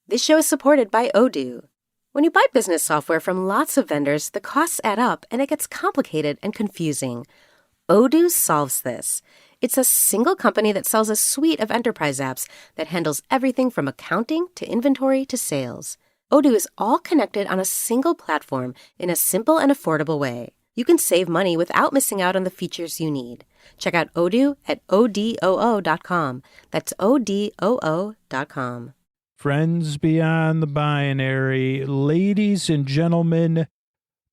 This show is supported by Odoo. When you buy business software from lots of vendors, the costs add up and it gets complicated and confusing. Odoo solves this. It's a single company that sells a suite of enterprise apps that handles everything from accounting to inventory to sales. Odoo is all connected on a single platform in a simple and affordable way. You can save money without missing out on the features you need. Check out Odoo at odoo.com. That's odoo.com. Friends beyond the binary, ladies and gentlemen,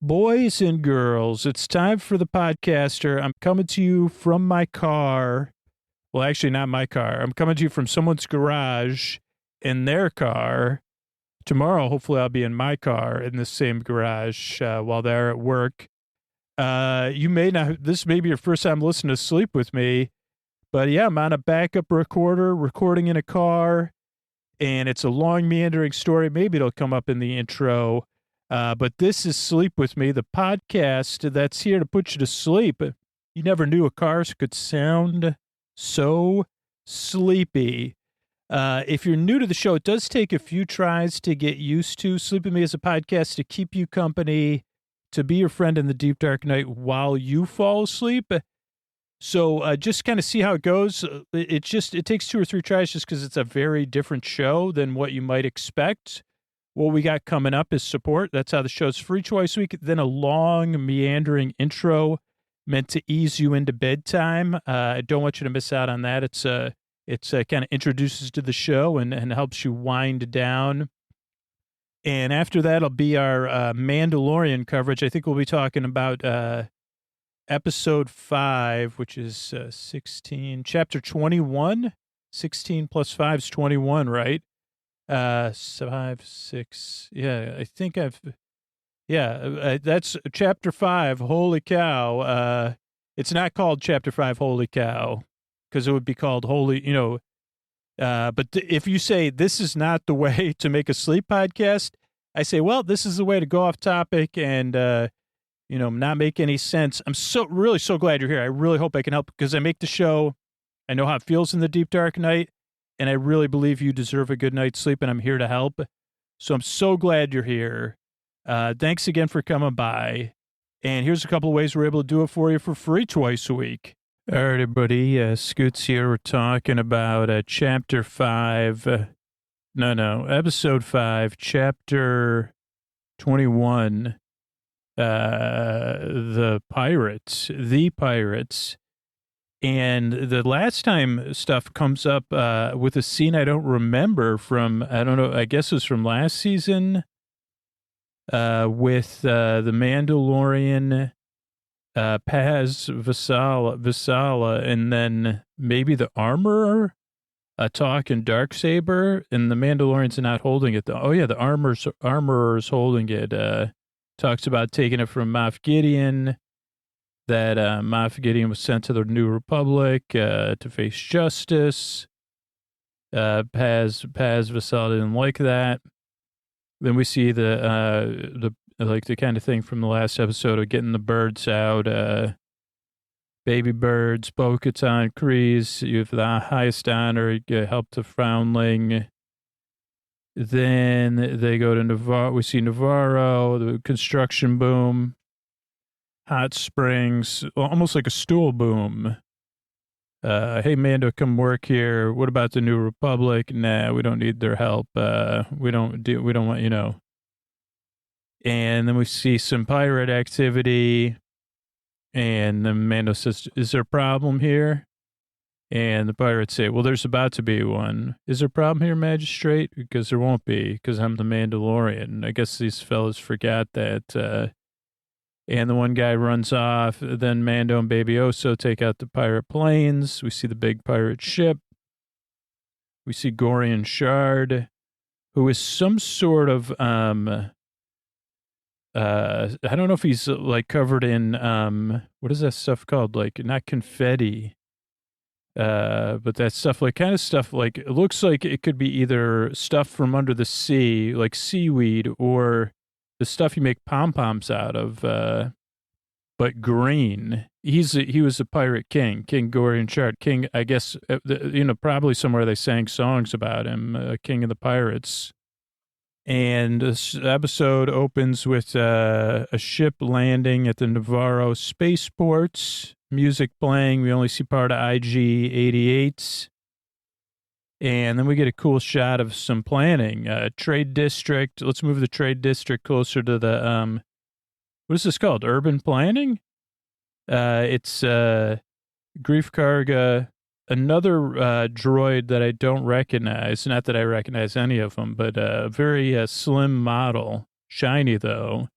boys and girls, it's time for the podcaster. I'm coming to you from my car. Well, actually, not my car. I'm coming to you from someone's garage in their car. Tomorrow, hopefully, I'll be in my car in the same garage while they're at work. You may not, this may be your first time listening to Sleep With Me, but yeah, I'm on a backup recorder, recording in a car. And it's a long, meandering story. Maybe it'll come up in the intro. But this is Sleep With Me, the podcast that's here to put you to sleep. You never knew a car could sound so sleepy. If you're new to the show, it does take a few tries to get used to. Sleep With Me is a podcast to keep you company, to be your friend in the deep, dark night while you fall asleep. So just kind of see how it goes. It takes 2 or 3 tries just because it's a very different show than what you might expect. What we got coming up is support. That's how the show's free twice a week. Then a long, meandering intro meant to ease you into bedtime. I don't want you to miss out on that. It's kind of introduces to the show and helps you wind down. And after that'll be our Mandalorian coverage. I think we'll be talking about Episode 5, which is 16, Chapter 21. 16 plus 5 is 21, right? 5, 6. Yeah, I think that's Chapter 5. Holy cow. It's not called Chapter 5, Holy Cow, because it would be called Holy, but if you say this is not the way to make a sleep podcast, I say, well, this is the way to go off topic and, not make any sense. I'm really so glad you're here. I really hope I can help because I make the show. I know how it feels in the deep, dark night, and I really believe you deserve a good night's sleep, and I'm here to help. So I'm so glad you're here. Thanks again for coming by. And here's a couple of ways we're able to do it for you for free twice a week. All right, everybody. Scoots here. We're talking about Chapter 5. Episode 5, Chapter 21. The pirates, and the last time stuff comes up with a scene I don't remember from, I don't know, I guess it was from last season with the Mandalorian Paz Visala, and then maybe the Armorer talking Darksaber, and the Mandalorian's not holding it though. Oh yeah, the Armorer's holding it. Talks about taking it from Moff Gideon, that Moff Gideon was sent to the New Republic to face justice. Paz Visala didn't like that. Then we see the kind of thing from the last episode of getting the birds out, baby birds, Bo-Katan, Kryze, you have the highest honor, you help the foundling. Then they go to Navarro. We see Navarro, the construction boom, hot springs, almost like a stool boom. Hey, Mando, come work here. What about the New Republic? Nah, we don't need their help. We don't want, And then we see some pirate activity. And then Mando says, is there a problem here? And the pirates say, well, there's about to be one. Is there a problem here, Magistrate? Because there won't be, because I'm the Mandalorian. I guess these fellas forgot that. And the one guy runs off. Then Mando and Baby Oso take out the pirate planes. We see the big pirate ship. We see Gorian Shard, who is some sort of, I don't know if he's like covered in, what is that stuff called? Like, not confetti. But that stuff, like kind of stuff, like it looks like it could be either stuff from under the sea, like seaweed, or the stuff you make pom-poms out of, but green. He was a pirate king, King Gorian Shard, king, I guess, probably somewhere they sang songs about him, king of the pirates. And this episode opens with a ship landing at the Navarro spaceports, music playing. We only see part of IG-88s. And then we get a cool shot of some planning. Trade district. Let's move the trade district closer to the, what is this called? Urban planning? It's Grief Karga, another droid that I don't recognize. Not that I recognize any of them, but a very slim model. Shiny, though.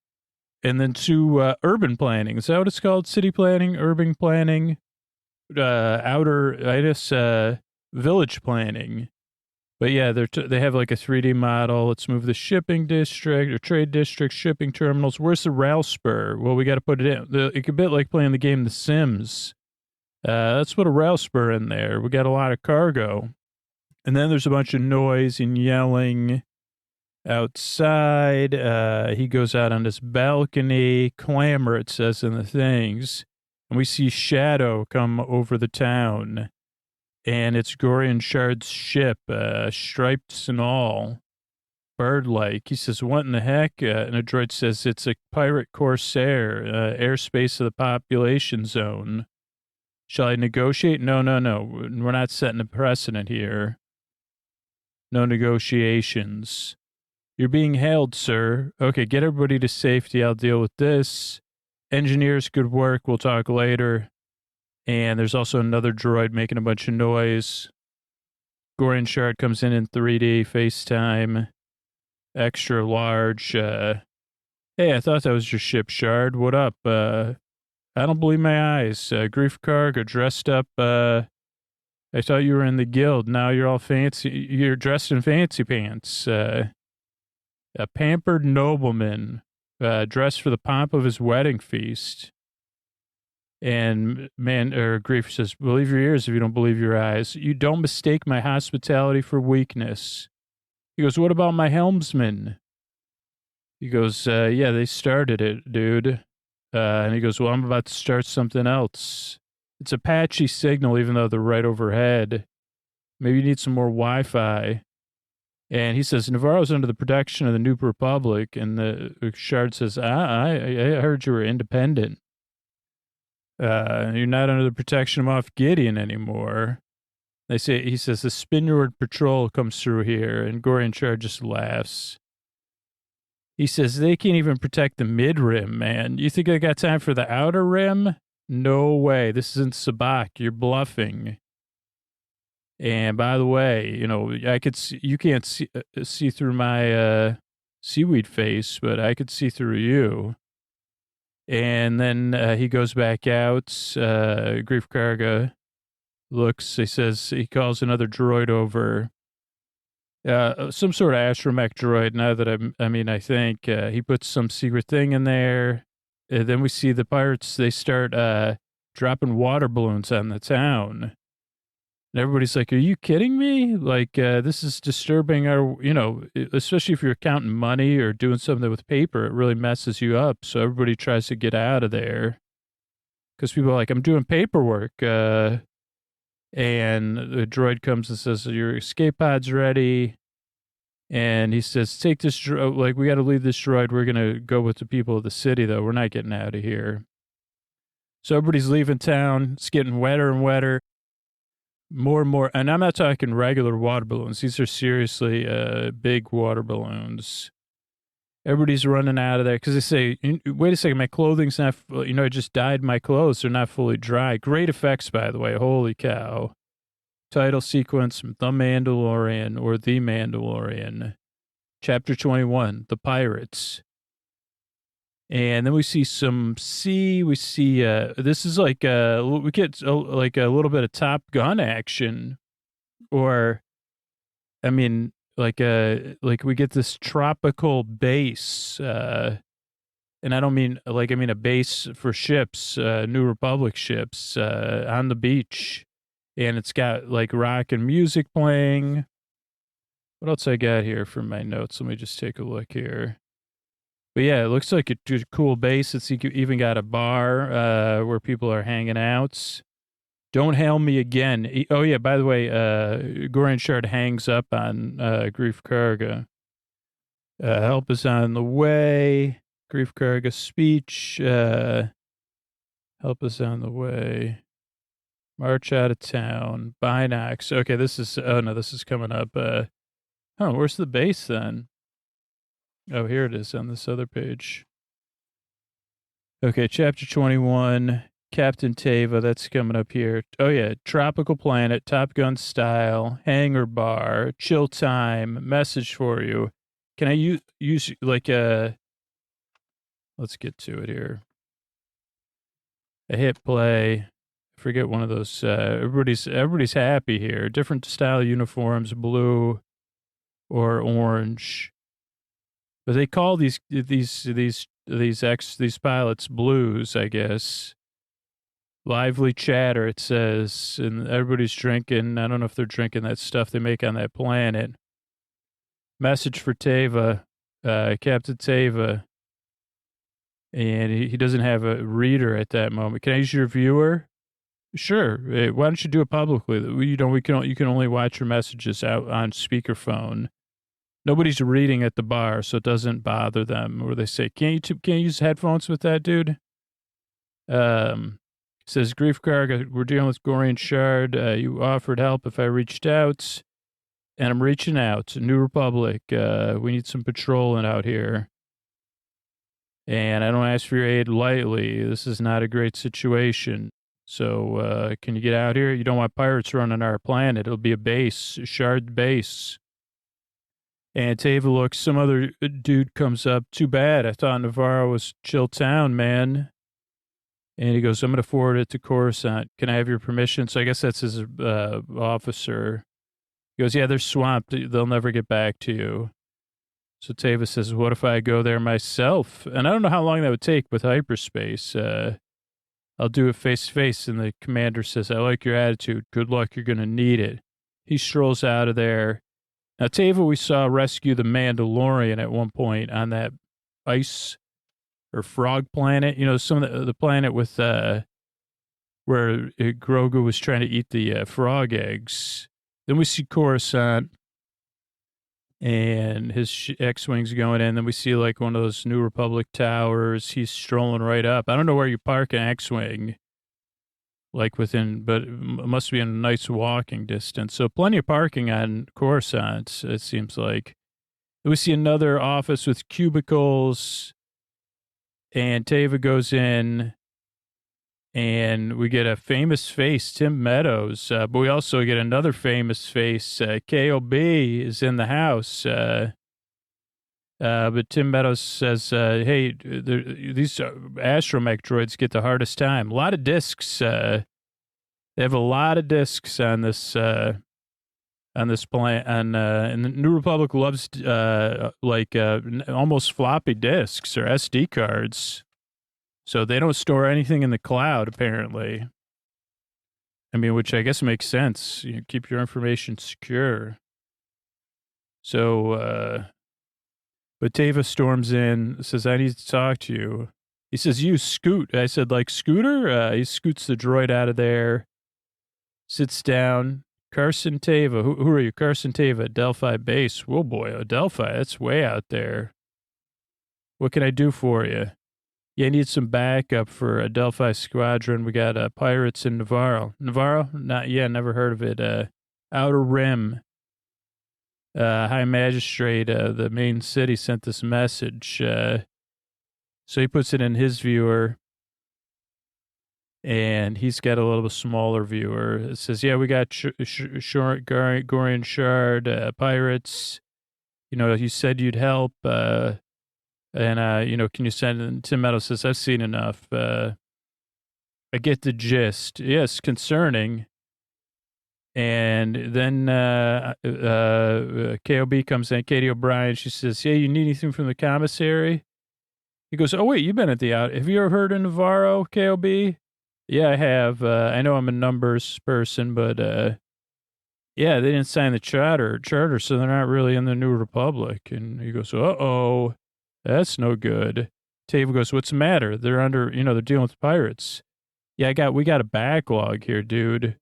And then two urban planning. Is that what it's called? City planning, urban planning, village planning. But yeah, they have like a 3D model. Let's move the shipping district or trade district, shipping terminals. Where's the rail spur? Well, we got to put it in. It's a bit like playing the game The Sims. Let's put a rail spur in there. We got a lot of cargo. And then there's a bunch of noise and yelling outside. He goes out on this balcony. Clamor, it says in the things. And we see shadow come over the town. And it's Gorian Shard's ship, stripes and all, bird-like. He says, what in the heck? And a droid says, it's a pirate corsair, airspace of the population zone. Shall I negotiate? No. We're not setting a precedent here. No negotiations. You're being hailed, sir. Okay, get everybody to safety. I'll deal with this. Engineers, good work. We'll talk later. And there's also another droid making a bunch of noise. Gorian Shard comes in 3D, FaceTime, extra large. Hey, I thought that was your ship, Shard. What up? I don't believe my eyes. Grief Karga dressed up. I thought you were in the guild. Now you're all fancy. You're dressed in fancy pants. A pampered nobleman, dressed for the pomp of his wedding feast. And Grief says, believe your ears if you don't believe your eyes. You don't mistake my hospitality for weakness. He goes, what about my helmsman? He goes, yeah, they started it, dude. And he goes, well, I'm about to start something else. It's a patchy signal, even though they're right overhead. Maybe you need some more Wi-Fi. And he says, Navarro's under the protection of the New Republic. And the Shard says, I heard you were independent. You're not under the protection of Moff Gideon anymore. He says, the Spinward Patrol comes through here, and Gorian Shard just laughs. He says, they can't even protect the mid-rim, man. You think I got time for the outer rim? No way. This isn't Sabak. You're bluffing. And by the way, you can't see through my seaweed face, but I could see through you. And then he goes back out. Grief Karga looks, he calls another droid over. Some sort of astromech droid, now that I think. He puts some secret thing in there. Then we see the pirates, they start dropping water balloons on the town. And everybody's like, are you kidding me? Like, this is disturbing our, especially if you're counting money or doing something with paper, it really messes you up. So everybody tries to get out of there. Because people are like, I'm doing paperwork. And the droid comes and says, your escape pod's ready. And he says, take this droid, we got to leave this droid. We're going to go with the people of the city, though. We're not getting out of here. So everybody's leaving town. It's getting wetter and wetter. More and more, and I'm not talking regular water balloons. These are seriously big water balloons. Everybody's running out of there because they say, wait a second, my clothing's not, I just dyed my clothes. They're not fully dry. Great effects, by the way. Holy cow. Title sequence, The Mandalorian or The Mandalorian. Chapter 21, The Pirates. And then we see some sea. We see, this is like, we get like a little bit of Top Gun action. Or, like we get this tropical base. And I don't mean, a base for ships, New Republic ships, on the beach. And it's got like rock and music playing. What else I got here for my notes? Let me just take a look here. But yeah, it looks like a cool base. It's even got a bar where people are hanging out. Don't hail me again. Oh yeah, by the way, Gorian Shard hangs up on Grief Karga. Help is on the way. Grief Karga speech. Help is on the way. March out of town. Binox. Okay, this is, oh no, this is coming up. Where's the base then? Oh, here it is on this other page. Okay, chapter 21. Captain Teva, that's coming up here. Oh yeah, tropical planet, Top Gun style, hangar bar, chill time, message for you. Can I use like a, let's get to it here. I hit play. Forget one of those. Everybody's happy here. Different style uniforms, blue or orange. But they call these pilots blues, I guess. Lively chatter, it says, and everybody's drinking. I don't know if they're drinking that stuff they make on that planet. Message for Teva, Captain Teva. And he doesn't have a reader at that moment. Can I use your viewer? Sure. Hey, why don't you do it publicly? You can only watch your messages out on speakerphone. Nobody's reading at the bar, so it doesn't bother them. Or they say, can't you use headphones with that, dude? Says Grief Karga, we're dealing with Gorian Shard. You offered help if I reached out, and I'm reaching out. New Republic. We need some patrolling out here. And I don't ask for your aid lightly. This is not a great situation. So, can you get out here? You don't want pirates running our planet. It'll be a base, a shard base. And Tava looks, some other dude comes up. Too bad. I thought Navarro was chill town, man. And he goes, I'm going to forward it to Coruscant. Can I have your permission? So I guess that's his officer. He goes, yeah, they're swamped. They'll never get back to you. So Tava says, what if I go there myself? And I don't know how long that would take with hyperspace. I'll do it face to face. And the commander says, I like your attitude. Good luck. You're going to need it. He strolls out of there. Now, Tava, we saw rescue the Mandalorian at one point on that ice or frog planet. You know, some of the planet with where Grogu was trying to eat the frog eggs. Then we see Coruscant and his X-Wings going in. Then we see like one of those New Republic towers. He's strolling right up. I don't know where you park an X-Wing, like within, but it must be in a nice walking distance. So plenty of parking on Coruscant, it seems like. Then we see another office with cubicles, and Tava goes in, and we get a famous face, Tim Meadows, but we also get another famous face. KOB is in the house, but Tim Meadows says, hey, these astromech droids get the hardest time. A lot of discs. They have a lot of discs on this planet. And the New Republic loves almost floppy disks or SD cards. So they don't store anything in the cloud, apparently. I mean, which I guess makes sense. You keep your information secure. So, but Tava storms in, says, I need to talk to you. He says, you scoot. I said, like Scooter? He scoots the droid out of there, sits down. Carson Tava. Who are you? Carson Tava, Delphi base. Whoa, boy, Delphi. That's way out there. What can I do for you? Yeah, I need some backup for a Delphi squadron. We got pirates in Navarro. Navarro? Never heard of it. Outer Rim. High Magistrate, the main city, sent this message. So he puts it in his viewer, and he's got a little bit smaller viewer. It says, yeah, we got Gorian Shard, pirates. You know, you said you'd help. And can you send, and Tim Meadows says, I've seen enough. I get the gist. Yes, concerning. And then KOB comes in, Katie O'Brien. She says, yeah, you need anything from the commissary? He goes, oh, wait, you've been at the out. Have you ever heard of Navarro, KOB? Yeah, I have. I know I'm a numbers person, but yeah, they didn't sign the charter, so they're not really in the New Republic. And he goes, uh-oh. That's no good. Tava goes, what's the matter? They're under, they're dealing with pirates. Yeah, we got a backlog here, dude.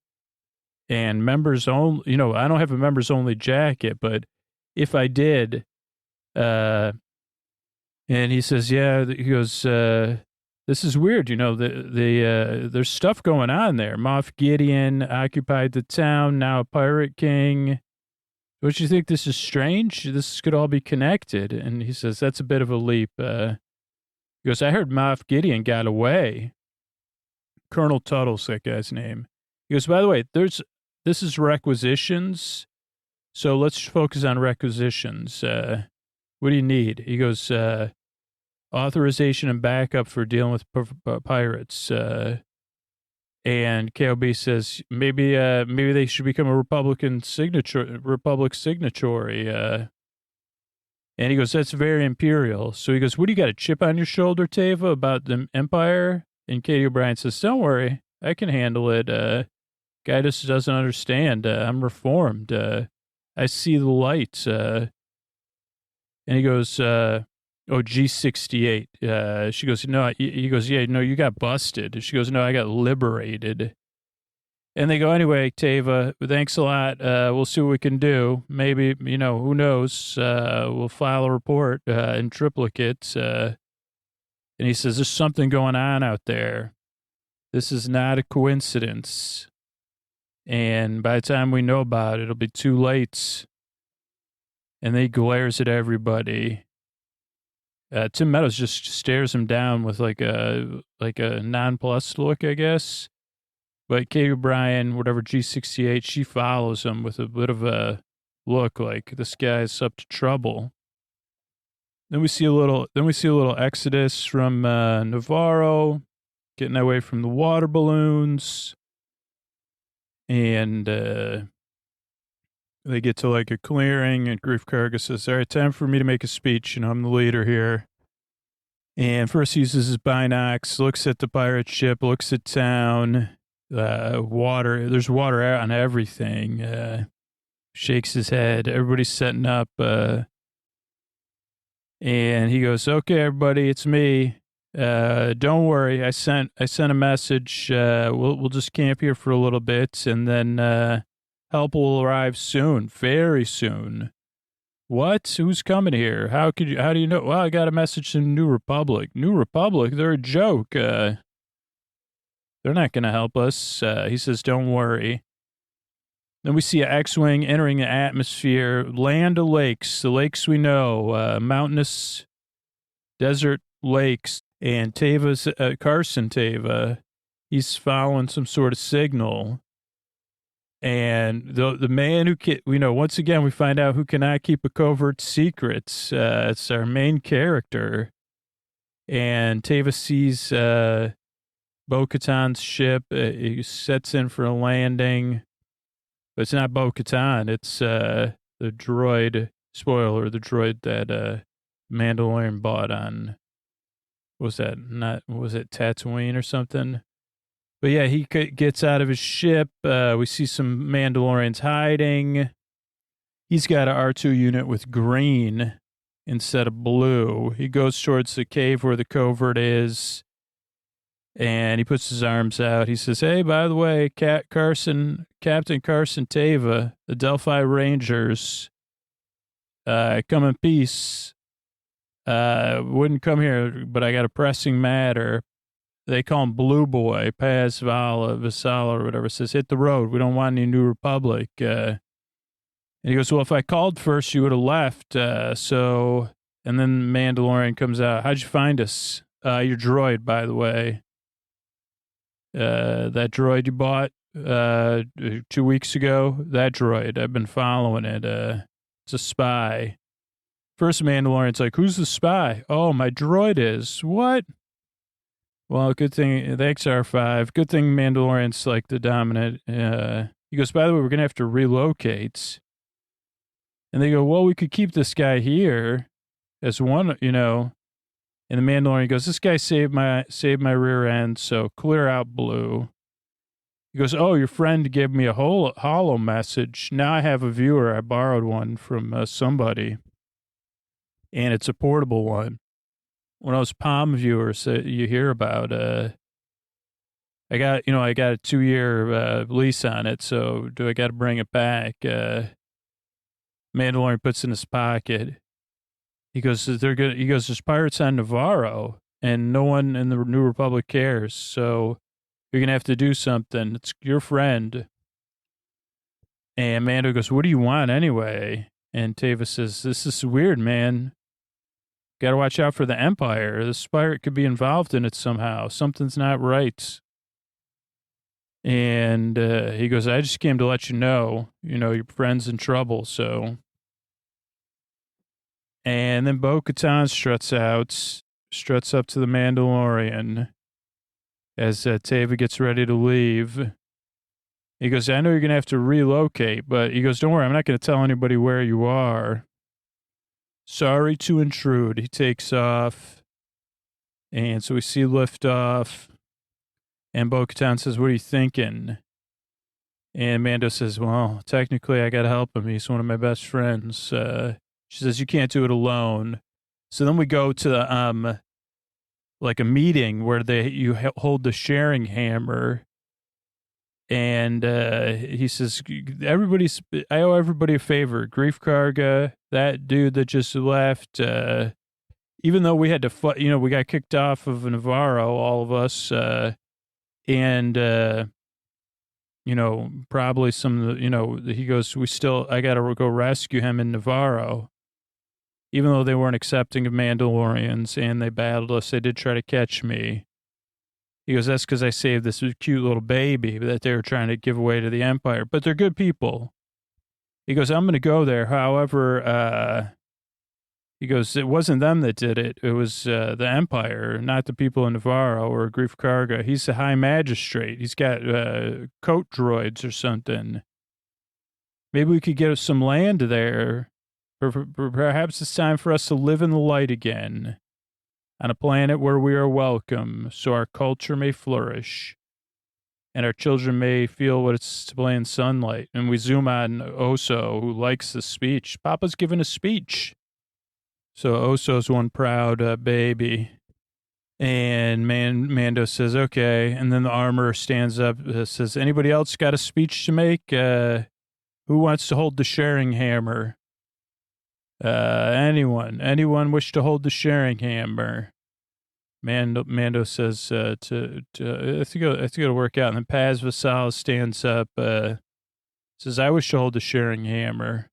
And members only, I don't have a members only jacket, but if I did, And he says, yeah, he goes, this is weird. There's stuff going on there. Moff Gideon occupied the town, now a pirate king. Don't you think this is strange? This could all be connected. And he says, that's a bit of a leap. He goes, I heard Moff Gideon got away. Colonel Tuttle's that guy's name. He goes, by the way, this is requisitions. So let's focus on requisitions. What do you need? He goes, authorization and backup for dealing with pirates. And KOB says maybe they should become a republic signatory. And he goes, that's very imperial. So he goes, what do you got, a chip on your shoulder, Tava, about the empire? And Katie O'Brien says, don't worry, I can handle it. Guy just doesn't understand. I'm reformed. I see the light. And he goes, oh, G68. She goes, no, he goes, yeah, no, you got busted. She goes, no, I got liberated. And they go, anyway, Tava, thanks a lot. We'll see what we can do. Maybe, who knows? We'll file a report in triplicate. And he says, there's something going on out there. This is not a coincidence. And by the time we know about it, it'll be too late. And then he glares at everybody. Tim Meadows just stares him down with like a nonplussed look, I guess. But Katie O'Brien, whatever, G68, she follows him with a bit of a look like this guy's up to trouble. Then we see a little exodus from Navarro, getting away from the water balloons. And they get to like a clearing, and Grief Karga says, all right, time for me to make a speech. I'm the leader here. And first he uses his binocs, looks at the pirate ship, looks at town, water. There's water out on everything. Shakes his head. Everybody's setting up. And he goes, okay, everybody, it's me. Don't worry. I sent a message. We'll just camp here for a little bit, and then help will arrive soon, very soon. What? Who's coming here? How do you know? Well, I got a message from New Republic. New Republic? They're a joke. They're not going to help us. He says, don't worry. Then we see an X-Wing entering the atmosphere, land of lakes, the lakes we know, mountainous desert lakes, and Tava's, Carson Tava, he's following some sort of signal. And the man who can, once again, we find out who cannot keep a covert secret. It's our main character. And Tava sees Bo-Katan's ship. He sets in for a landing. But it's not Bo-Katan. It's the droid, spoiler, the droid that Mandalorian bought on, was it Tatooine or something? But yeah, he gets out of his ship. We see some Mandalorians hiding. He's got an R2 unit with green instead of blue. He goes towards the cave where the covert is, and he puts his arms out. He says, hey, by the way, Captain Carson Tava, the Delphi Rangers, come in peace. Wouldn't come here, but I got a pressing matter. They call him Blue Boy, Paz Visala or whatever, says, hit the road. We don't want any New Republic. And he goes, well, if I called first, you would have left. And then Mandalorian comes out. How'd you find us? Your droid, by the way. That droid you bought 2 weeks ago, that droid, I've been following it. It's a spy. First Mandalorian's like, who's the spy? Oh, my droid is. What? Well, good thing, thanks, R5. Good thing Mandalorian's like the dominant. He goes, by the way, we're going to have to relocate. And they go, well, we could keep this guy here as one, And the Mandalorian goes, this guy saved my rear end, so clear out, Blue. He goes, oh, your friend gave me a hollow message. Now I have a viewer. I borrowed one from somebody. And it's a portable one. One of those palm viewers that you hear about. I got a 2-year lease on it, so do I got to bring it back? Mandalorian puts it in his pocket. He goes, there's pirates on Navarro, and no one in the New Republic cares. So you're going to have to do something. It's your friend. And Mando goes, what do you want anyway? And Teva says, this is weird, man. Got to watch out for the Empire. This pirate could be involved in it somehow. Something's not right. And he goes, I just came to let you know, your friend's in trouble, so. And then Bo-Katan struts up to the Mandalorian as Teva gets ready to leave. He goes, I know you're going to have to relocate, but he goes, don't worry, I'm not going to tell anybody where you are. Sorry to intrude. He takes off. And so we see liftoff. And Bo-Katan says, what are you thinking? And Mando says, well, technically I got to help him. He's one of my best friends. She says, you can't do it alone. So then we go to like a meeting where you hold the sharing hammer. And he says, I owe everybody a favor. Grief Karga, that dude that just left, even though we had to fight, we got kicked off of Navarro, all of us, and, probably some, he goes, I got to go rescue him in Navarro. Even though they weren't accepting of Mandalorians and they battled us, they did try to catch me. He goes, that's because I saved this cute little baby that they were trying to give away to the Empire. But they're good people. He goes, I'm going to go there. However, he goes, it wasn't them that did it. It was the Empire, not the people in Navarro or Grief Karga. He's a high magistrate. He's got coat droids or something. Maybe we could get some land there. Perhaps it's time for us to live in the light again, on a planet where we are welcome, so our culture may flourish, and our children may feel what it's to play in sunlight. And we zoom on Oso, who likes the speech. Papa's giving a speech. So Oso's one proud baby. And Mando says, okay. And then the armorer stands up, says, anybody else got a speech to make? Who wants to hold the sharing hammer? Anyone wish to hold the sharing hammer? Mando says, I have to go to work out. And then Paz Vassal stands up, says, I wish to hold the sharing hammer.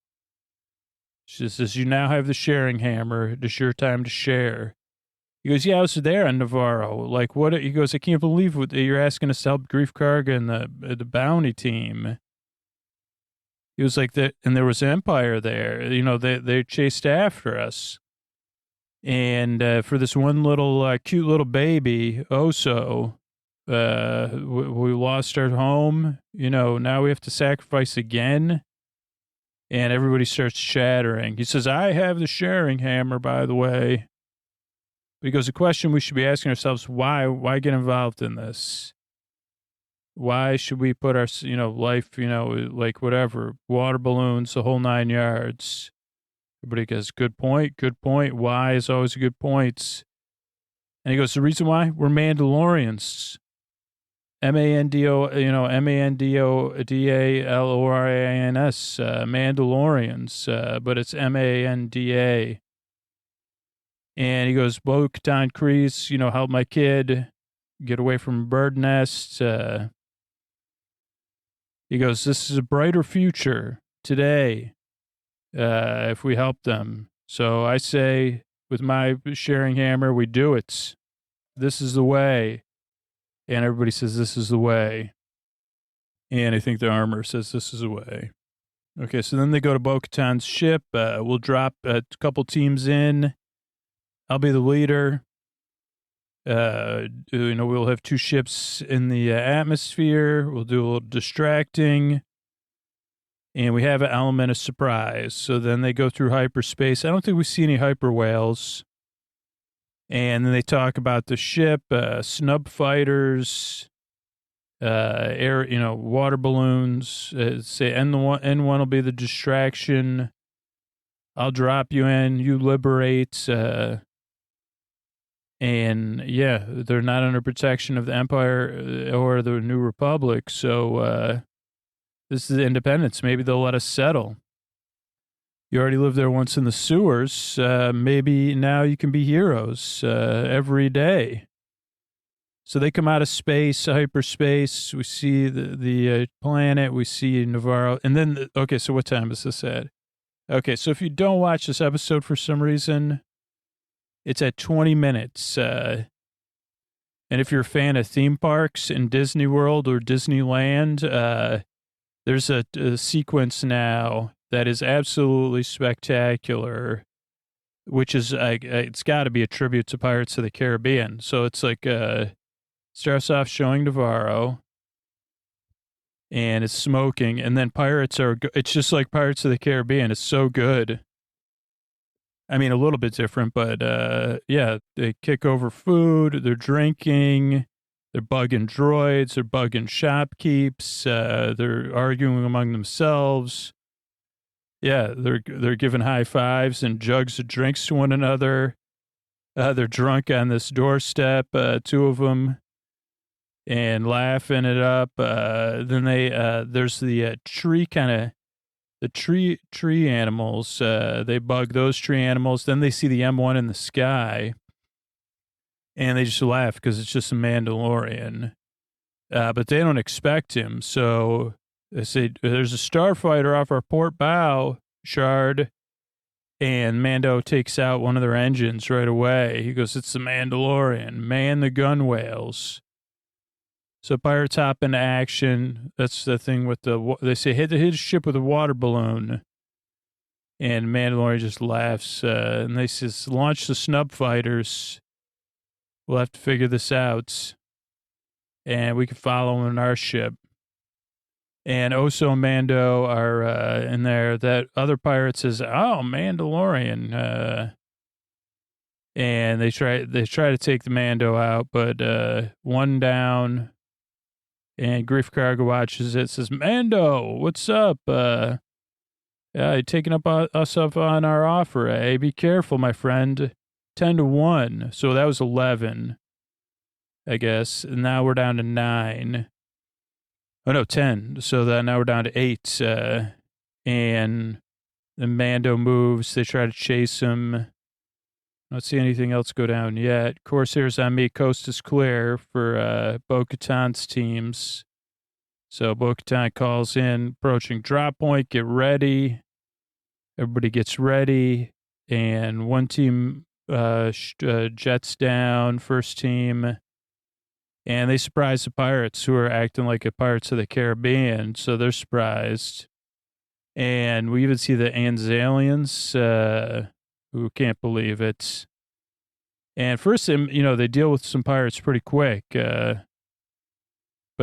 She says, you now have the sharing hammer. It is your time to share. He goes, yeah, I was there on Navarro. Like, what? He goes, I can't believe what you're asking us to help Grief Karga and the bounty team. He was like that, and there was Empire there. They chased after us, and for this one little cute little baby, Oso, we lost our home. Now we have to sacrifice again, and everybody starts chattering. He says, "I have the sharing hammer, by the way." But he goes, "The question we should be asking ourselves: Why get involved in this? Why should we put our, life, like whatever, water balloons, the whole 9 yards?" Everybody goes, good point. Why is always a good point. And he goes, the reason why? We're Mandalorians. Mandodalorians, Mandalorians, but it's Manda. And he goes, Bo-Katan Kryze, help my kid get away from a bird nest. He goes, this is a brighter future today if we help them. So I say, with my sharing hammer, we do it. This is the way. And everybody says, this is the way. And I think the armor says, this is the way. Okay, so then they go to Bo-Katan's ship. We'll drop a couple teams in. I'll be the leader. We'll have 2 ships in the atmosphere. We'll do a little distracting. And we have an element of surprise. So then they go through hyperspace. I don't think we see any hyper whales. And then they talk about the ship, snub fighters, air, water balloons. Say N1 will be the distraction. I'll drop you in. You liberate. And yeah, they're not under protection of the Empire or the New Republic. So this is independence. Maybe they'll let us settle. You already lived there once in the sewers. Maybe now you can be heroes every day. So they come out of space, hyperspace. We see the planet. We see Navarro. And then, okay, so what time is this at? Okay, so if you don't watch this episode for some reason, it's at 20 minutes. And if you're a fan of theme parks in Disney World or Disneyland, there's a sequence now that is absolutely spectacular, which is, it's got to be a tribute to Pirates of the Caribbean. So it's like, starts off showing Navarro, and it's smoking, and then it's just like Pirates of the Caribbean. It's so good. I mean, a little bit different, but yeah, they kick over food, they're drinking, they're bugging droids, they're bugging shopkeeps, they're arguing among themselves. Yeah, they're giving high fives and jugs of drinks to one another. They're drunk on this doorstep, two of them, and laughing it up. Then there's the tree animals. They bug those tree animals. Then they see the M1 in the sky, and they just laugh because it's just a Mandalorian. But they don't expect him. So they say, there's a starfighter off our port bow, Shard. And Mando takes out one of their engines right away. He goes, it's the Mandalorian. Man the gunwales. So pirates hop into action. That's the thing with they say, hit the ship with a water balloon. And Mandalorian just laughs. And they says, launch the snub fighters. We'll have to figure this out. And we can follow them in our ship. And Oso and Mando are in there. That other pirate says, oh, Mandalorian. And they try to take the Mando out, but one down. And Griff Karga watches it, says, Mando, what's up? Yeah, you're taking us up on our offer, eh? Be careful, my friend. 10-1. So that was 11, I guess. And now we're down to 9. Oh, no, 10. So now we're down to 8. And the Mando moves. They try to chase him. I don't see anything else go down yet. Corsairs on me. Coast is clear for Bo-Katan's teams. So Bo-Katan calls in, approaching drop point. Get ready. Everybody gets ready. And one team jets down, first team. And they surprise the pirates who are acting like a Pirates of the Caribbean. So they're surprised. And we even see the Anzalians, who can't believe it. And first, they deal with some pirates pretty quick. But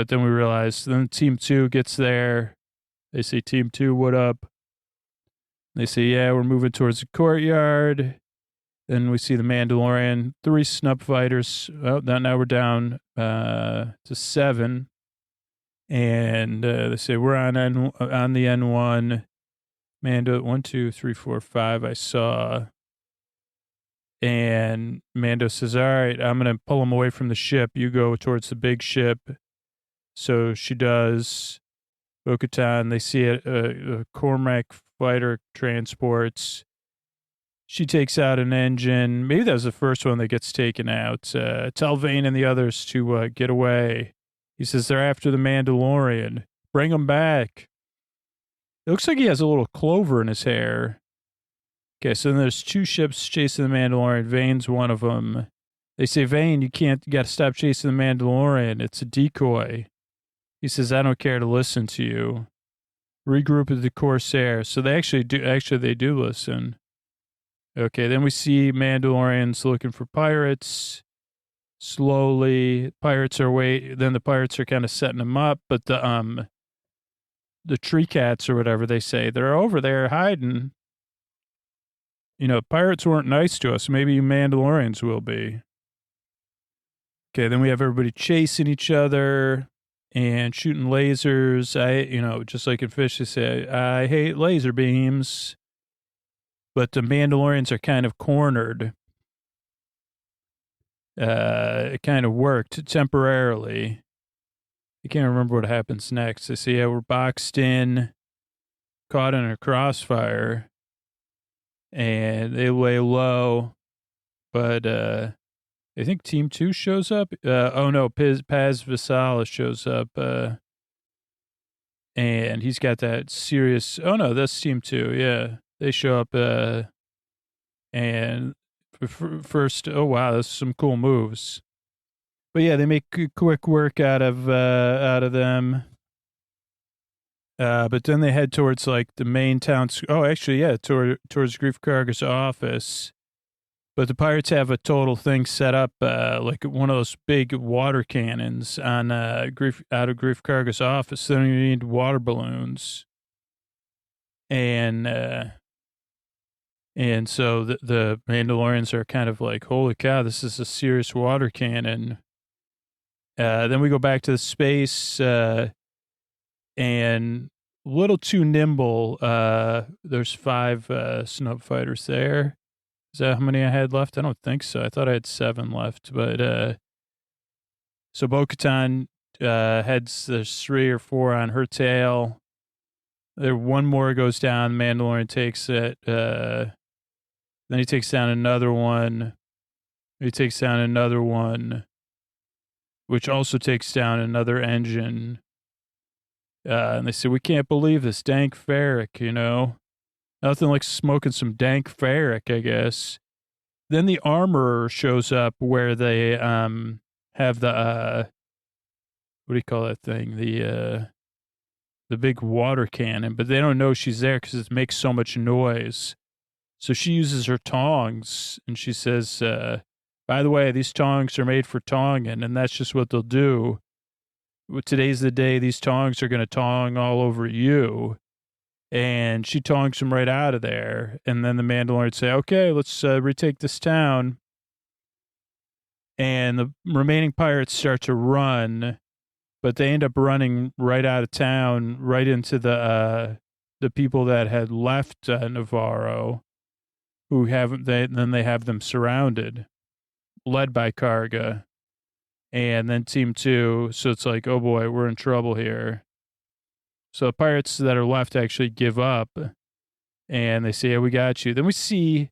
then we realize, then Team 2 gets there. They say, Team 2, what up? They say, yeah, we're moving towards the courtyard. Then we see the Mandalorian, 3 snub fighters. Oh, now we're down to 7. And they say, we're on the N1. Mando, 1, 2, 3, 4, 5, I saw. And Mando says, all right, I'm going to pull him away from the ship. You go towards the big ship. So she does. Bo-Katan, they see a Cormac fighter transports. She takes out an engine. Maybe that was the first one that gets taken out. Tell Vane and the others to get away. He says, they're after the Mandalorian. Bring him back. It looks like he has a little clover in his hair. Okay, so then there's 2 ships chasing the Mandalorian. Vane's one of them. They say, Vane, you got to stop chasing the Mandalorian. It's a decoy. He says, I don't care to listen to you. Regroup with the Corsair. So they they do listen. Okay, then we see Mandalorians looking for pirates. Slowly, then the pirates are kind of setting them up, but the tree cats or whatever they say, they're over there hiding. Pirates weren't nice to us. Maybe Mandalorians will be. Okay, then we have everybody chasing each other and shooting lasers. Just like in Fish, they say, I hate laser beams. But the Mandalorians are kind of cornered. It kind of worked temporarily. I can't remember what happens next. They say, yeah, we're boxed in, caught in a crossfire. and they lay low, but I think Team 2 shows up. Oh no, Paz Visala shows up, and he's got that serious. Oh no, that's Team 2. Yeah, they show up, and first, oh wow, that's some cool moves. But yeah, they make quick work out of them. But then they head towards like the main town. Oh, actually, yeah, towards Grief Karga's office. But the pirates have a total thing set up, like one of those big water cannons on out of Grief Karga's office. They don't even need water balloons, and so the Mandalorians are kind of like, holy cow, this is a serious water cannon. Then we go back to the space, and a little too nimble. There's 5 snub fighters there. Is that how many I had left? I don't think so. I thought I had 7 left. But so Bo-Katan heads, there's 3 or 4 on her tail. There, one more goes down. Mandalorian takes it. Then he takes down another one. He takes down another one, which also takes down another engine. And they say, we can't believe this dank ferric, you know? Nothing like smoking some dank ferric, I guess. Then the armorer shows up where they have the what do you call that thing? The big water cannon, but they don't know she's there because it makes so much noise. So she uses her tongs and she says, by the way, these tongs are made for tonging, and that's just what they'll do. Today's the day these tongs are going to tong all over you. And she tongs him right out of there. And then the Mandalorians say, okay, let's retake this town. And the remaining pirates start to run, but they end up running right out of town, right into the people that had left Navarro, who haven't, then they have them surrounded, led by Karga. And then Team 2, so it's like, oh boy, we're in trouble here. So the pirates that are left actually give up, and they say, yeah, we got you. Then we see,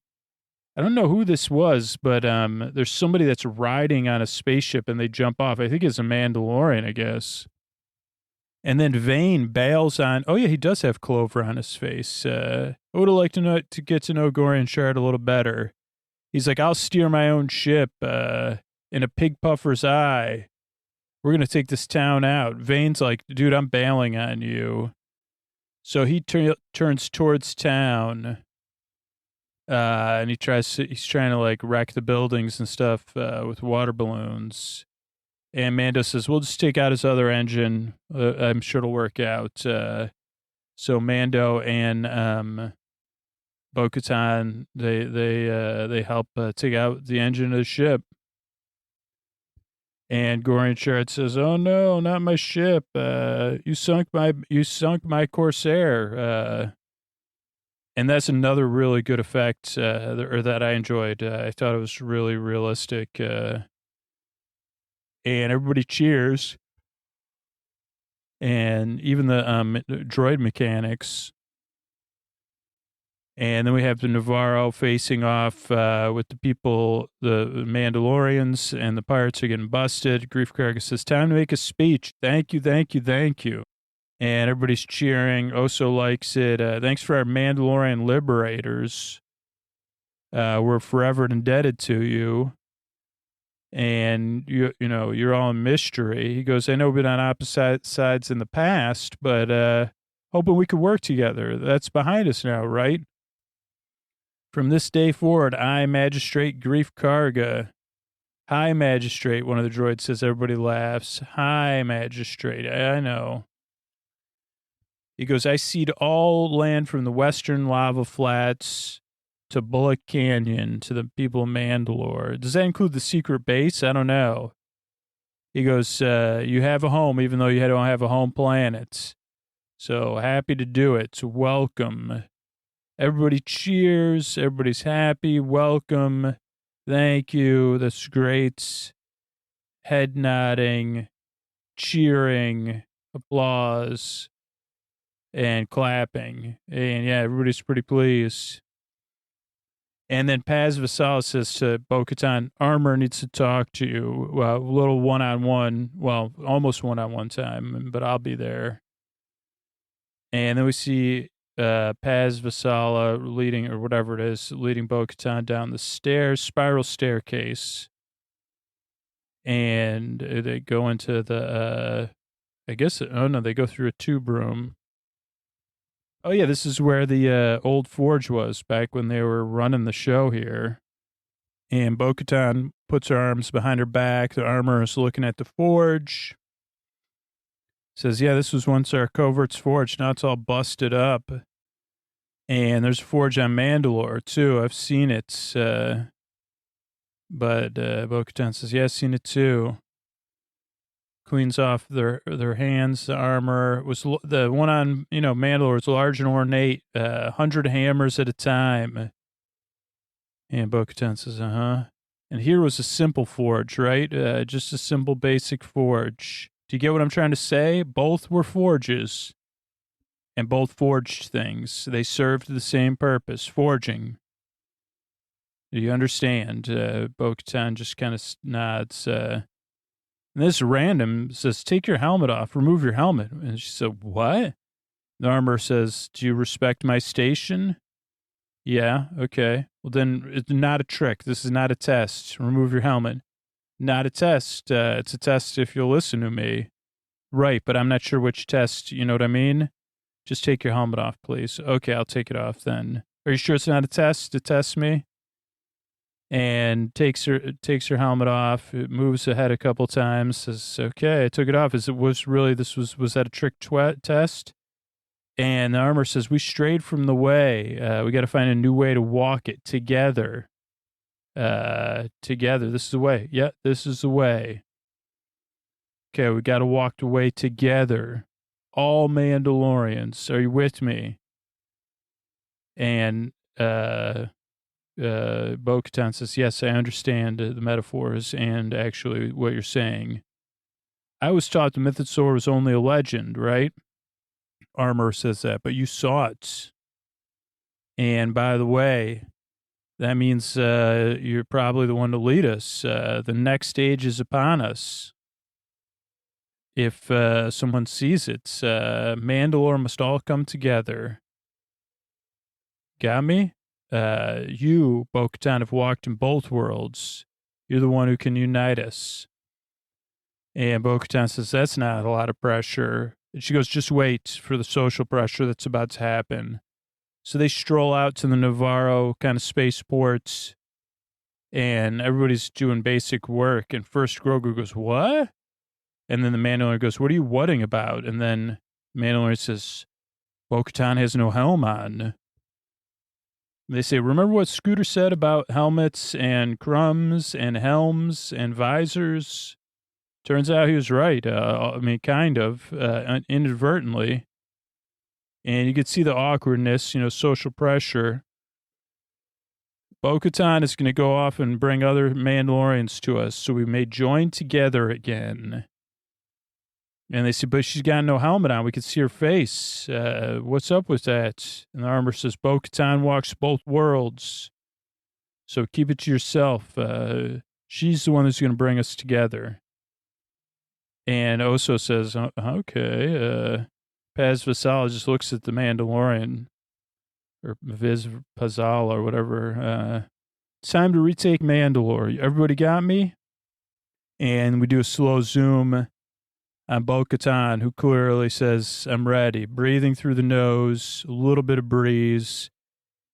I don't know who this was, but there's somebody that's riding on a spaceship, and they jump off. I think it's a Mandalorian, I guess. And then Vane bails on, oh yeah, he does have clover on his face. I would have liked to get to know Gorian Shard a little better. He's like, I'll steer my own ship in a pig puffer's eye. We're going to take this town out. Vane's like, dude, I'm bailing on you. So he turns towards town, and he's trying to like wreck the buildings and stuff with water balloons. And Mando says, we'll just take out his other engine. I'm sure it'll work out. So Mando and Bo-Katan, they help take out the engine of the ship. And Gorian Shard says, "Oh no, not my ship! You sunk my Corsair." And that's another really good effect, or that I enjoyed. I thought it was really realistic, and everybody cheers. And even the droid mechanics. And then we have the Navarro facing off with the people, the Mandalorians, and the pirates are getting busted. Grief Karga says, time to make a speech. Thank you, thank you, thank you. And everybody's cheering. Oso likes it. Thanks for our Mandalorian liberators. We're forever indebted to you. And, you know, you're all in mystery. He goes, I know we've been on opposite sides in the past, but hoping we could work together. That's behind us now, right? From this day forward, I, Magistrate Grief Karga. Hi, Magistrate, one of the droids says. Everybody laughs. Hi, Magistrate. I know. He goes, I cede all land from the western lava flats to Bullock Canyon to the people of Mandalore. Does that include the secret base? I don't know. He goes, you have a home, even though you don't have a home planet. So happy to do it. So welcome. Everybody cheers. Everybody's happy. Welcome. Thank you. That's great. Head nodding, cheering, applause, and clapping. And yeah, everybody's pretty pleased. And then Paz Vassal says to Bo-Katan, Armor needs to talk to you. Well, a little one-on-one. Well, almost one-on-one time, but I'll be there. And then we see Paz Vassala leading, or whatever it is, leading Bo-Katan down the stairs, spiral staircase. And they go into the, I guess, oh no, they go through a tube room. Oh yeah, this is where the old forge was back when they were running the show here. And Bo-Katan puts her arms behind her back. The armor is looking at the forge. Says, yeah, this was once our covert's forge. Now it's all busted up. And there's a forge on Mandalore, too. I've seen it. But Bo-Katan says, yeah, I've seen it, too. Cleans off their hands. The armor was the one on, Mandalore was large and ornate, 100 hammers at a time. And Bo-Katan says, uh-huh. And here was a simple forge, right? Just a simple, basic forge. Do you get what I'm trying to say? Both were forges. And both forged things. They served the same purpose, forging. Do you understand? Bo-Katan just kind of nods. And this random says, take your helmet off, remove your helmet. And she said, what? The armor says, do you respect my station? Yeah, okay. Well, then it's not a trick. This is not a test. Remove your helmet. Not a test. It's a test if you'll listen to me. Right, but I'm not sure which test, you know what I mean? Just take your helmet off, please. Okay, I'll take it off then. Are you sure it's not a test to test me? And takes her helmet off. It moves ahead a couple times. Says, okay, I took it off. Was that a trick test? And the armor says, we strayed from the way. We got to find a new way to walk it together. Together. This is the way. Yeah, this is the way. Okay, we got to walk the way together. All Mandalorians. Are you with me? And Bo-Katan says, yes, I understand the metaphors and actually what you're saying. I was taught the mythosaur was only a legend, right? Armor says that, but you saw it. And by the way, that means you're probably the one to lead us. The next stage is upon us. If someone sees it, Mandalore must all come together. Got me? You, Bo-Katan, have walked in both worlds. You're the one who can unite us. And Bo-Katan says, that's not a lot of pressure. And she goes, just wait for the social pressure that's about to happen. So they stroll out to the Navarro kind of spaceports, and everybody's doing basic work. And first Grogu goes, what? And then the Mandalorian goes, what are you whatting about? And then Mandalorian says, Bo-Katan has no helm on. They say, remember what Scooter said about helmets and crumbs and helms and visors? Turns out he was right. I mean, kind of, inadvertently. And you could see the awkwardness, social pressure. Bo-Katan is going to go off and bring other Mandalorians to us so we may join together again. And they say, but she's got no helmet on. We can see her face. What's up with that? And the armor says, Bo-Katan walks both worlds. So keep it to yourself. She's the one that's going to bring us together. And Oso says, okay. Paz Vassal just looks at the Mandalorian, or Viz Pazal, or whatever. It's time to retake Mandalore. Everybody got me? And we do a slow zoom on Bo-Katan, who clearly says, I'm ready. Breathing through the nose, a little bit of breeze,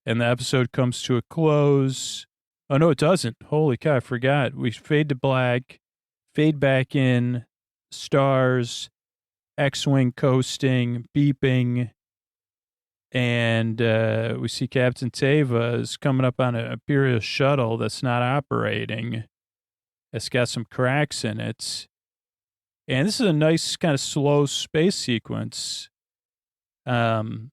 and the episode comes to a close. Oh, no, it doesn't. Holy cow, I forgot. We fade to black, fade back in, stars, X-Wing coasting, beeping, and we see Captain Teva is coming up on an Imperial shuttle that's not operating. It's got some cracks in it. And this is a nice kind of slow space sequence. And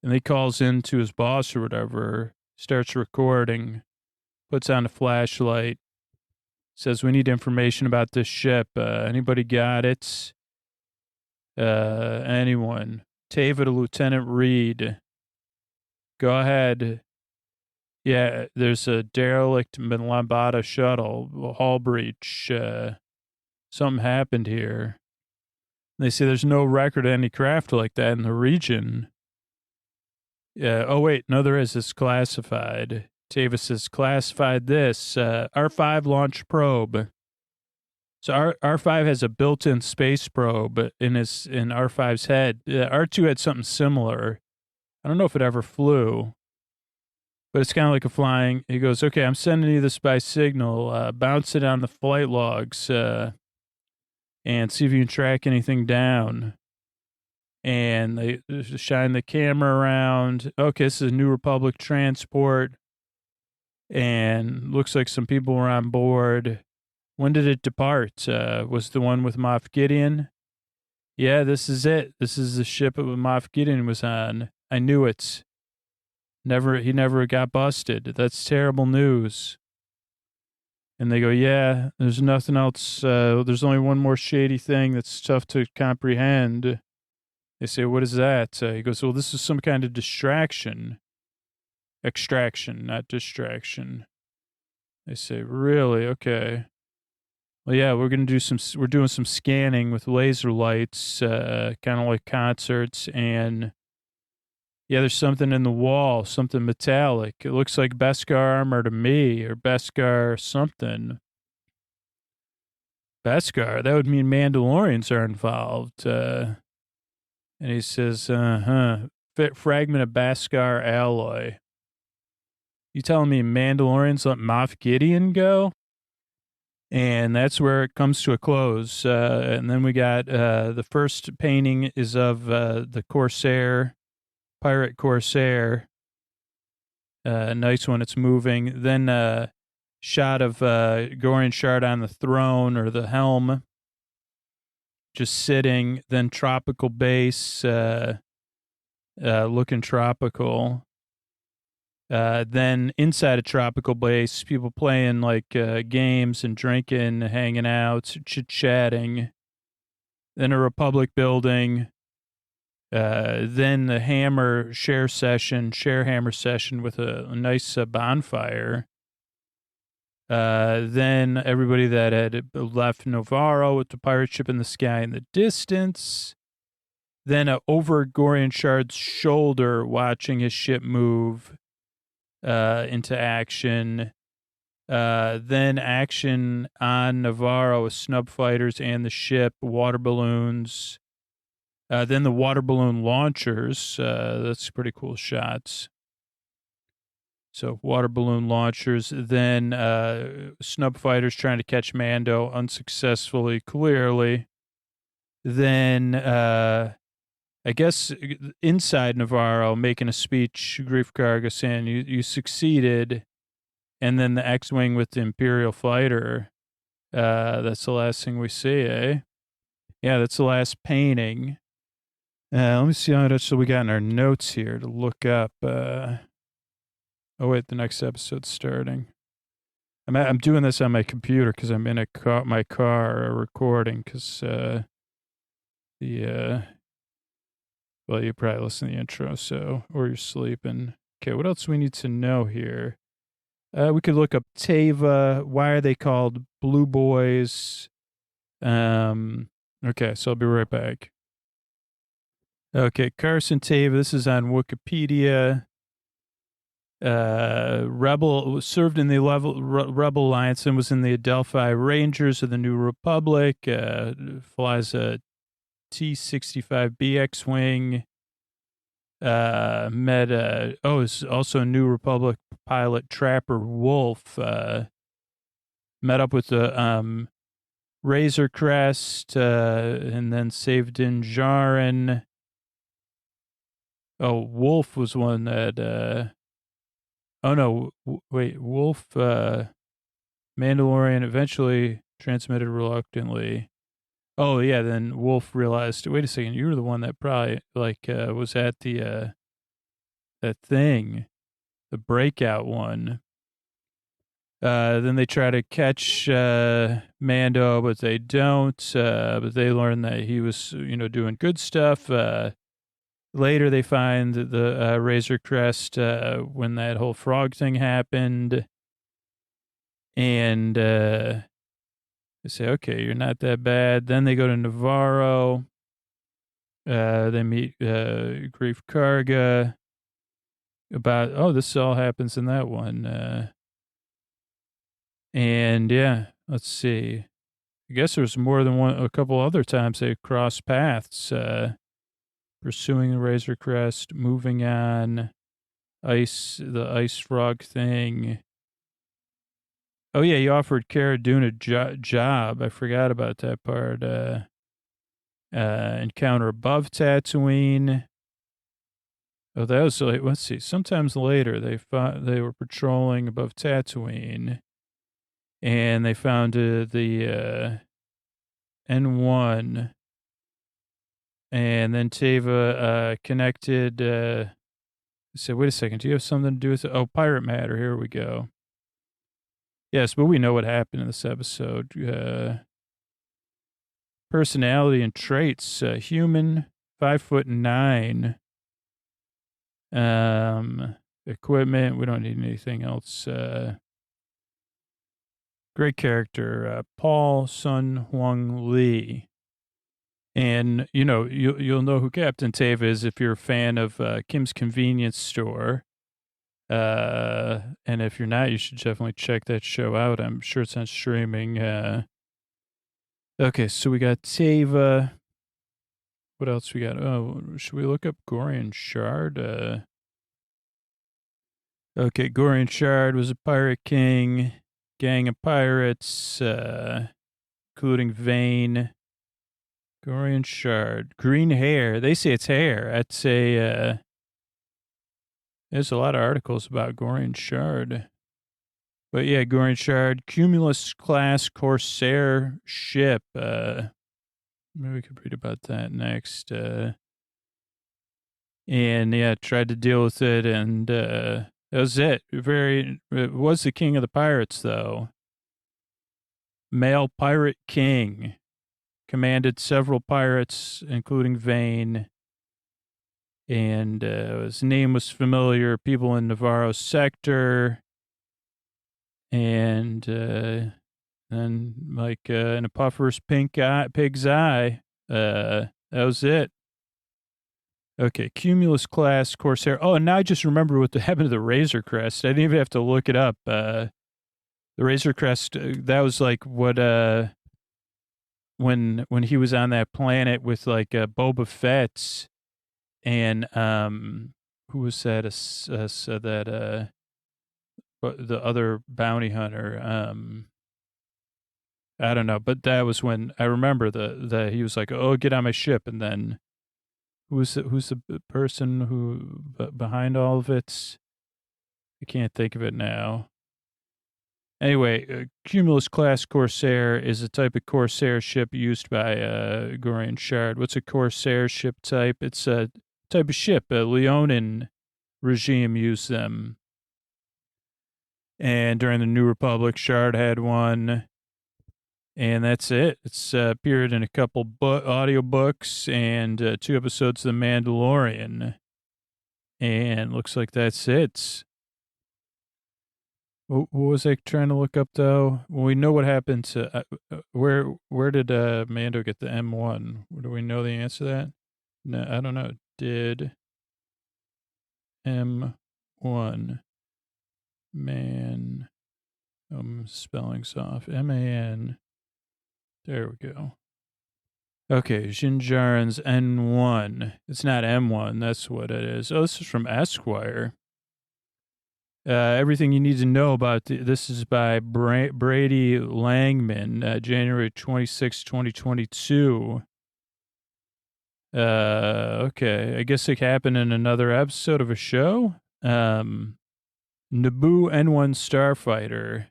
he calls in to his boss or whatever, starts recording, puts on a flashlight, says, we need information about this ship. Anybody got it? Anyone? Tava to Lieutenant Reed. Go ahead. Yeah, there's a derelict Lambada shuttle, hull breach. Something happened here. They say there's no record of any craft like that in the region. Yeah. Oh, wait. No, there is. It's classified. Tavis has classified this R5 launch probe. So R5 has a built-in space probe in R5's head. R2 had something similar. I don't know if it ever flew, but it's kind of like a flying. He goes, okay, I'm sending you this by signal. Bounce it on the flight logs and see if you can track anything down. And they shine the camera around. Okay, this is a New Republic transport. And looks like some people were on board. When did it depart? Was the one with Moff Gideon? Yeah, this is it. This is the ship that Moff Gideon was on. I knew it. He never got busted. That's terrible news. And they go, yeah, there's nothing else. There's only one more shady thing that's tough to comprehend. They say, what is that? He goes, well, this is some kind of distraction. Extraction, not distraction. They say, really? Okay. Well, yeah, we're doing some scanning with laser lights, kind of like concerts. And yeah, there's something in the wall, something metallic. It looks like Beskar armor to me, or Beskar something. Beskar, that would mean Mandalorians are involved. And he says, fragment of Beskar alloy. You telling me Mandalorians let Moff Gideon go? And that's where it comes to a close. And then we got the first painting is of the Corsair, Pirate Corsair. Nice one, it's moving. Then shot of Gorian Shard on the throne or the helm, just sitting. Then tropical base, looking tropical. Then inside a tropical base, people playing like games and drinking, hanging out, chit-chatting. Then a Republic building. Then the share hammer session with a nice bonfire. Then everybody that had left Navarro with the pirate ship in the sky in the distance. Then over Gorian Shard's shoulder, watching his ship move into action. Then action on Navarro with snub fighters and the ship, water balloons. Then the water balloon launchers. That's pretty cool shots. So water balloon launchers. Then snub fighters trying to catch Mando unsuccessfully, clearly. Then I guess inside Navarro making a speech, Grief Karga saying you succeeded. And then the X-Wing with the Imperial fighter. That's the last thing we see, eh? Yeah, that's the last painting. Let me see how much we got in our notes here to look up. Oh, wait, the next episode's starting. I'm doing this on my computer because I'm in my car recording because well, you probably listen to the intro, or you're sleeping. Okay, what else we need to know here? We could look up Teva. Why are they called Blue Boys? Okay, so I'll be right back. Okay, Carson Teva. This is on Wikipedia. Rebel served in the Rebel Alliance and was in the Adelphi Rangers of the New Republic. Flies a T-65B X-Wing. Is also a New Republic pilot, Trapper Wolf. Met up with the Razor Crest, and then saved Din Djarin. Oh, Wolf was one that. Wolf. Mandalorian eventually transmitted reluctantly. Oh, yeah, then Wolf realized, wait a second, you were the one that probably, was at the, that thing, the breakout one. Then they try to catch Mando, but they don't. But they learn that he was, doing good stuff. later they find the Razor Crest when that whole frog thing happened. And they say, okay, you're not that bad. Then they go to Navarro. They meet Grief Karga about, this all happens in that one. And yeah, let's see. I guess there was more than a couple other times they crossed paths, pursuing the Razor Crest, moving on, the ice frog thing. Oh yeah, he offered Cara Dune a job. I forgot about that part. Encounter above Tatooine. Oh, that was like, let's see. Sometimes later they were patrolling above Tatooine, and they found the N1, and then Teva connected. Said, "Wait a second. Do you have something to do with it?" Oh, pirate matter. Here we go. Yes, but we know what happened in this episode. Personality and traits: human, 5'9". Equipment. We don't need anything else. Great character, Paul Sun Huang Lee. And, you'll know who Captain Tava is if you're a fan of Kim's Convenience Store. And if you're not, you should definitely check that show out. I'm sure it's on streaming. Okay, so we got Tava. What else we got? Oh, should we look up Gorian Shard? Okay, Gorian Shard was a pirate king. Gang of pirates, including Vane. Gorian Shard. Green hair. They say it's hair. I'd say there's a lot of articles about Gorian Shard. But yeah, Gorian Shard. Cumulus class Corsair ship. Maybe we could read about that next. And yeah, tried to deal with it, and that was it. It was the king of the pirates, though. Male pirate king. Commanded several pirates, including Vane. And his name was familiar. People in Navarro sector. And then, like in a puffer's pig's eye, that was it. Okay, Cumulus class Corsair. Oh, and now I just remember what happened to the Razor Crest. I didn't even have to look it up. The Razor Crest, that was like what when he was on that planet with like Boba Fett and who was that? Said that the other bounty hunter. I don't know, but that was when I remember the he was like, "Oh, get on my ship," and then who's the person who behind all of it? I can't think of it now. Anyway, Cumulus class Corsair is a type of Corsair ship used by Gorian Shard. What's a Corsair ship type? It's a type of ship. A Leonin regime used them. And during the New Republic, Shard had one. And that's it. It's appeared in a couple audiobooks and 2 episodes of The Mandalorian. And looks like that's it. What was I trying to look up, though? Well, we know what happened to... where did Mando get the M1? Do we know the answer to that? No, I don't know. Did M1 man... spelling's off. M-A-N... There we go. Okay, Jinjarin's N1. It's not M1. That's what it is. Oh, this is from Esquire. Everything you need to know about this is by Brady Langman, January 26, 2022. Okay, I guess it happened in another episode of a show. Naboo N1 Starfighter.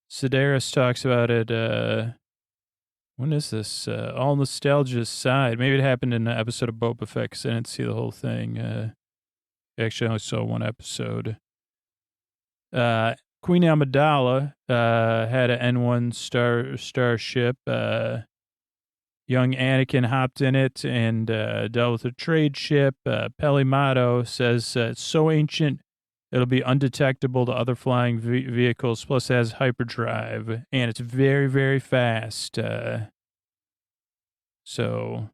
Sedaris talks about it. When is this? All nostalgia aside. Maybe it happened in an episode of Boba Fett because I didn't see the whole thing. Actually, I only saw one episode. Queen Amidala had an N1 starship. young Anakin hopped in it and dealt with a trade ship. Pelimato says it's so ancient it'll be undetectable to other flying vehicles, plus it has hyperdrive, and it's very, very fast. So,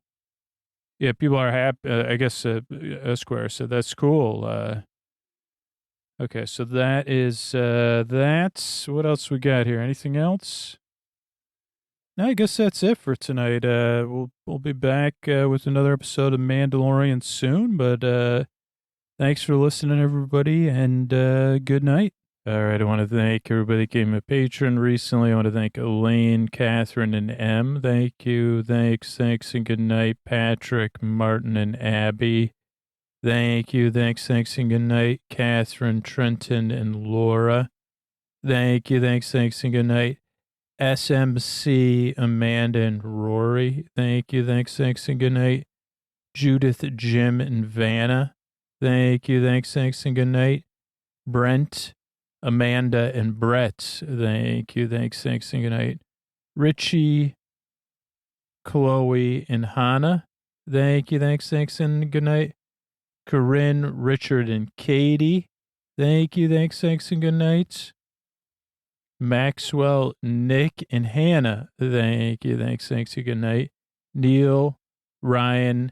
yeah, people are happy. I guess Esquire said that's cool. Okay, so that is that's what else we got here. Anything else? No, I guess that's it for tonight. We'll be back with another episode of Mandalorian soon. But thanks for listening, everybody, and good night. All right, I want to thank everybody that gave me a patron recently. I want to thank Elaine, Catherine, and M. Thank you, thanks, and good night, Patrick, Martin, and Abby. Thank you, thanks, and good night, Catherine, Trenton, and Laura. Thank you, thanks, and good night, SMC, Amanda, and Rory. Thank you, thanks, and good night, Judith, Jim, and Vanna. Thank you, thanks, and good night, Brent, Amanda, and Brett. Thank you, thanks, and good night, Richie, Chloe, and Hannah. Thank you, thanks, and good night, Corinne, Richard, and Katie. Thank you, thanks, and good night, Maxwell, Nick, and Hannah. Thank you, thanks, and good night, Neil, Ryan,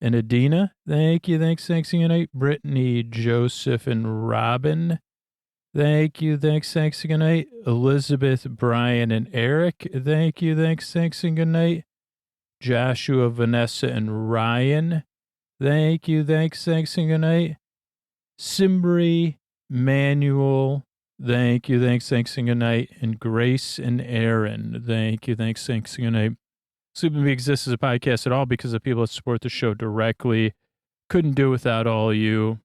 and Adina. Thank you, thanks, and good night, Brittany, Joseph, and Robin. Thank you, thanks, and good night, Elizabeth, Brian, and Eric. Thank you, thanks, and good night, Joshua, Vanessa, and Ryan. Thank you, thanks, and good night, Simbri, Manuel. Thank you, thanks, and good night, and Grace and Aaron. Thank you, thanks, and good night. Sleep and Me exists as a podcast at all because of people that support the show directly. Couldn't do it without all of you.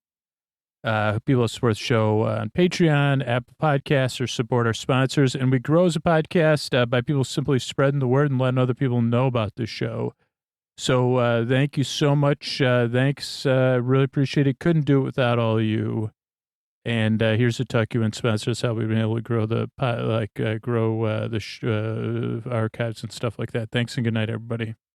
People that support the show on Patreon, Apple Podcasts, or support our sponsors. And we grow as a podcast by people simply spreading the word and letting other people know about the show. So thank you so much. Thanks. Really appreciate it. Couldn't do it without all of you. And here's a tuck you and sponsors how we've been able to grow the archives and stuff like that. Thanks and good night, everybody.